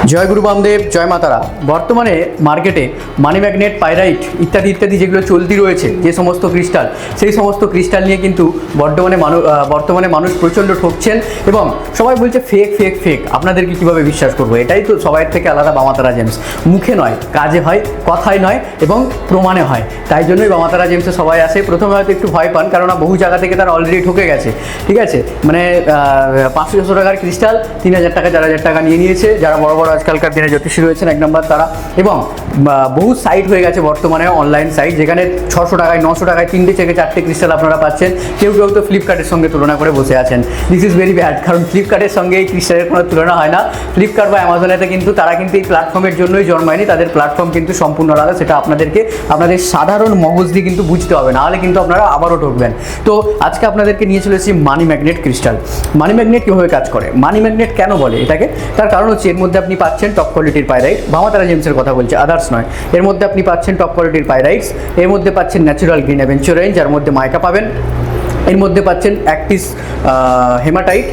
জয় গুরু বামদেব, জয় মাতারা। বর্তমানে মার্কেটে মানি ম্যাগনেট, পাইরাইট ইত্যাদি ইত্যাদি যেগুলো চলতি রয়েছে, যে সমস্ত ক্রিস্টাল, সেই সমস্ত ক্রিস্টাল নিয়ে কিন্তু বর্তমানে মানুষ প্রচণ্ড ঠকছেন এবং সবাই বলছে ফেক ফেক ফেক। আপনাদেরকে কীভাবে বিশ্বাস করবো? এটাই তো সবাই থেকে আলাদা বামাতারা জেমস। মুখে নয়, কাজে হয়, কথায় নয় এবং প্রমাণে হয়। তাই জন্যই বামাতারা জেমসে সবাই আসে। প্রথমে হয়তো একটু ভয় পান, কেননা বহু জায়গা থেকে তারা অলরেডি ঠকে গেছে। ঠিক আছে, মানে 500-600 টাকার ক্রিস্টাল 3000 টাকা 4000 টাকা নিয়ে নিয়েছে যারা বড় বড় আজকালকার দিনে জ্যোতিষী রয়েছেন, 1 নম্বর তারা। এবং বহু সাইট হয়ে গেছে বর্তমানে, অনলাইন সাইট, যেখানে 600 টাকায় 900 টাকায় 3টে থেকে 4টে ক্রিস্টাল আপনারা পাচ্ছেন। কেউ কেউ তো ফ্লিপকার্টের সঙ্গে তুলনা করে বসে আছেন। দিস ইজ ভেরি ব্যাড, কারণ ফ্লিপকার্টের সঙ্গে এই ক্রিস্টালের কোনো তুলনা হয় না। ফ্লিপকার্ট বা অ্যামাজনেতে কিন্তু তারা কিন্তু এই প্ল্যাটফর্মের জন্যই জন্মায়নি, তাদের প্ল্যাটফর্ম কিন্তু সম্পূর্ণ আলাদা। সেটা আপনাদেরকে আপনাদের সাধারণ মগজ দিয়ে কিন্তু বুঝতে হবে, নাহলে কিন্তু আপনারা আবারও ঠকবেন। তো আজকে আপনাদেরকে নিয়ে চলে এসেছি money magnet crystal. Money magnet কীভাবে কাজ করে, মানি ম্যাগনেট কেন বলে এটাকে, তার কারণ হচ্ছে এর মধ্যে আপনি পাচ্ছেন টপ কোয়ালিটির পাইরাইট। বামাতারা জেমসের কথা বলছে, আদার্স নয়। এর মধ্যে আপনি পাচ্ছেন টপ কোয়ালিটির পাইরাইটস, এর মধ্যে পাচ্ছেন ন্যাচারাল গ্রিন অ্যাভেঞ্চারাইন, যার মধ্যে মাইকা পাবেন। এর মধ্যে পাচ্ছেন অ্যাক্টিস হেমাটাইট,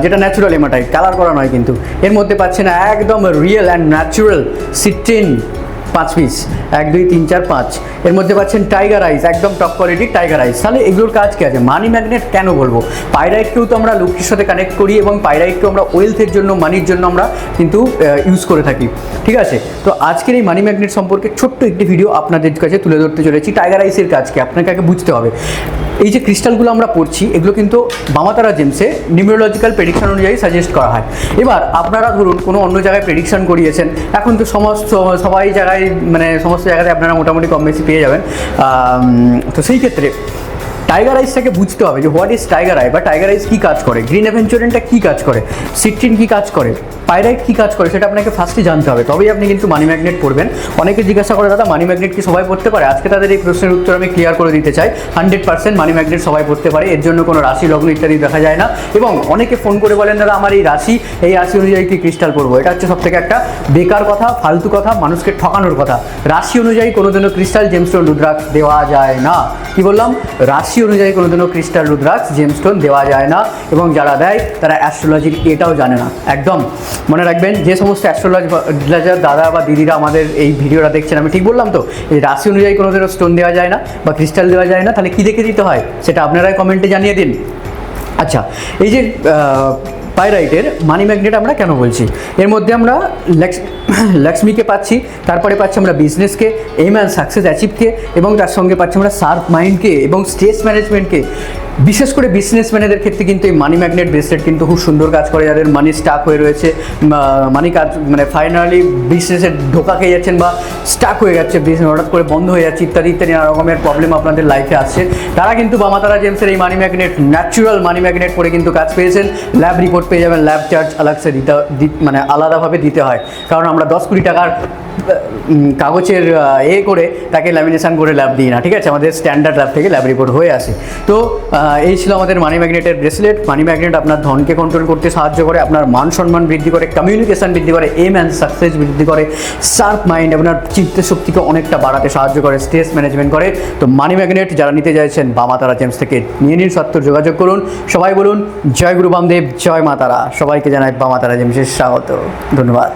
যেটা ন্যাচুরাল হেমাটাইট, কালার করা নয় কিন্তু। এর মধ্যে পাচ্ছেন একদম real and natural citrine 5 piece, 1 2 3 4 5। এর মধ্যে পাচ্ছেন টাইগার আইস, একদম টপ কোয়ালিটির টাইগার আইস। তাহলে এগুলোর কাজ কী আছে? মানি ম্যাগনেট কেন বলবো? পাইরাইটকেও তো আমরা লক্ষ্মীর সাথে কানেক্ট করি এবং পাইরাইটকেও আমরা ওয়েলথের জন্য, মানির জন্য আমরা কিন্তু ইউজ করে থাকি। ঠিক আছে, তো আজকের এই মানি ম্যাগনেট সম্পর্কে ছোট্ট একটি ভিডিও আপনাদের কাছে তুলে ধরতে চলেছি। টাইগার আইসের কাজ কি আপনাকে আগে বুঝতে হবে। এই যে ক্রিস্টালগুলো আমরা পড়ছি, এগুলো কিন্তু বামাতারা জেমসে নিউমেরোলজিক্যাল প্রেডিকশন অনুযায়ী সাজেস্ট করা হয়। এবার আপনারা ধরুন কোনো অন্য জায়গায় প্রেডিকশন করিয়েছেন, এখন তো সবাই জায়গায়, মানে সমস্ত জায়গাতে আপনারা মোটামুটি কম বেশি পেয়ে যাবেন। তো সেই ক্ষেত্রে টাইগার আইসটাকে বুঝতে হবে যে হোয়াট ইজ টাইগার আই, বা টাইগার আইস কী কাজ করে, গ্রিন অ্যাভেঞ্চারেনটা কী কাজ করে, সিট্রিন কী কাজ করে, পাইরাইট কী কাজ করে, সেটা আপনাকে ফার্স্টে জানতে হবে, তবেই আপনি কিন্তু মানি ম্যাগনেট পড়বেন। অনেকে জিজ্ঞাসা করে, দাদা মানি ম্যাগনেট কি সবাই পড়তে পারে? আজকে তাদের এই প্রশ্নের উত্তর আমি ক্লিয়ার করে দিতে চাই। 100% মানি ম্যাগনেট সবাই পড়তে পারে, এর জন্য কোনো রাশি লগ্ন ইত্যাদি দেখা যায় না। এবং অনেকে ফোন করে বলেন, দাদা আমার এই রাশি অনুযায়ী কি ক্রিস্টাল পড়বো? এটা হচ্ছে সবথেকে একটা বেকার কথা, ফালতু কথা, মানুষকে ঠকানোর কথা। রাশি অনুযায়ী কোনোদিনও ক্রিস্টাল, জেমস্টোন, রুদ্রাক্ষ দেওয়া যায় না। কি বললাম? রাশি অনুযায়ী কোনোদিনও ক্রিস্টাল, রুদ্রাক্ষ, জেমস্টোন দেওয়া যায় না। এবং যারা দেয় তারা অ্যাস্ট্রোলজির এটাও জানে না। একদম মনে রাখবেন, যে সমস্ত অ্যাস্ট্রোলজার দাদা বা দিদিরা আমাদের এই ভিডিওটা দেখছেন, আমি ঠিক বললাম তো? এই রাশি অনুযায়ী কোনোদিনও স্টোন দেওয়া যায় না বা ক্রিস্টাল দেওয়া যায় না। তাহলে কী দেখে দিতে হয় সেটা আপনারাই কমেন্টে জানিয়ে দিন। আচ্ছা, এই যে পাইরাইটের মানি ম্যাগনেট আমরা কেন বলছি, এর মধ্যে আমরা লক্ষ্মীকে পাচ্ছি, তারপরে পাচ্ছি আমরা বিজনেসকে, এইম অ্যান্ড সাকসেস অ্যাচিভকে, এবং তার সঙ্গে পাচ্ছি আমরা শার্প মাইন্ডকে এবং স্ট্রেস ম্যানেজমেন্টকে। বিশেষ করে বিজনেসম্যানেদের ক্ষেত্রে কিন্তু এই মানি ম্যাগনেট ব্রেসলেট কিন্তু খুব সুন্দর কাজ করে। যাদের মানি স্টাক হয়ে রয়েছে, মানি কাজ মানে ফাইনালি বিজনেসে ধোকা খেয়ে যাচ্ছেন বা স্টাক হয়ে যাচ্ছে, বিজনেস হঠাৎ করে বন্ধ হয়ে যাচ্ছে ইত্যাদি ইত্যাদি নানা রকমের প্রবলেম আপনাদের লাইফে আসছে, তারা কিন্তু বামাতারা জেমসের এই money magnet, natural money magnet পরে কিন্তু কাজ পেয়েছেন। ল্যাব রিপোর্ট পেয়ে যাবেন, ল্যাব চার্জ আলাদা মানে আলাদাভাবে দিতে হয়, কারণ আমরা 10 কোটি টাকার কাগজের করে তাকে ল্যামিনেশন করে ল্যাব দিই না। ঠিক আছে, আমাদের স্ট্যান্ডার্ড ল্যাব থেকে ল্যাব রিপোর্ট হয়ে আসে। তো এই ছিল আমাদের মানি ম্যাগনেটের ব্রেসলেট। মানি ম্যাগনেট আপনার ধনকে কন্ট্রোল করতে সাহায্য করে, আপনার মান সম্মান বৃদ্ধি করে, কমিউনিকেশন বৃদ্ধি করে, এইম অ্যান্ড সাকসেস বৃদ্ধি করে, শার্প মাইন্ড, আপনার চিন্তা শক্তিকে অনেকটা বাড়াতে সাহায্য করে, স্ট্রেস ম্যানেজমেন্ট করে। তো মানি ম্যাগনেট যারা নিতে চাইছেন বামাতারা জেমস থেকে নিয়ে নিন, সত্তর যোগাযোগ করুন। সবাই বলুন জয় গুরু বামদেব, জয় মাতারা। সবাইকে জানাই বামাতারা জেমসের স্বাগত। ধন্যবাদ।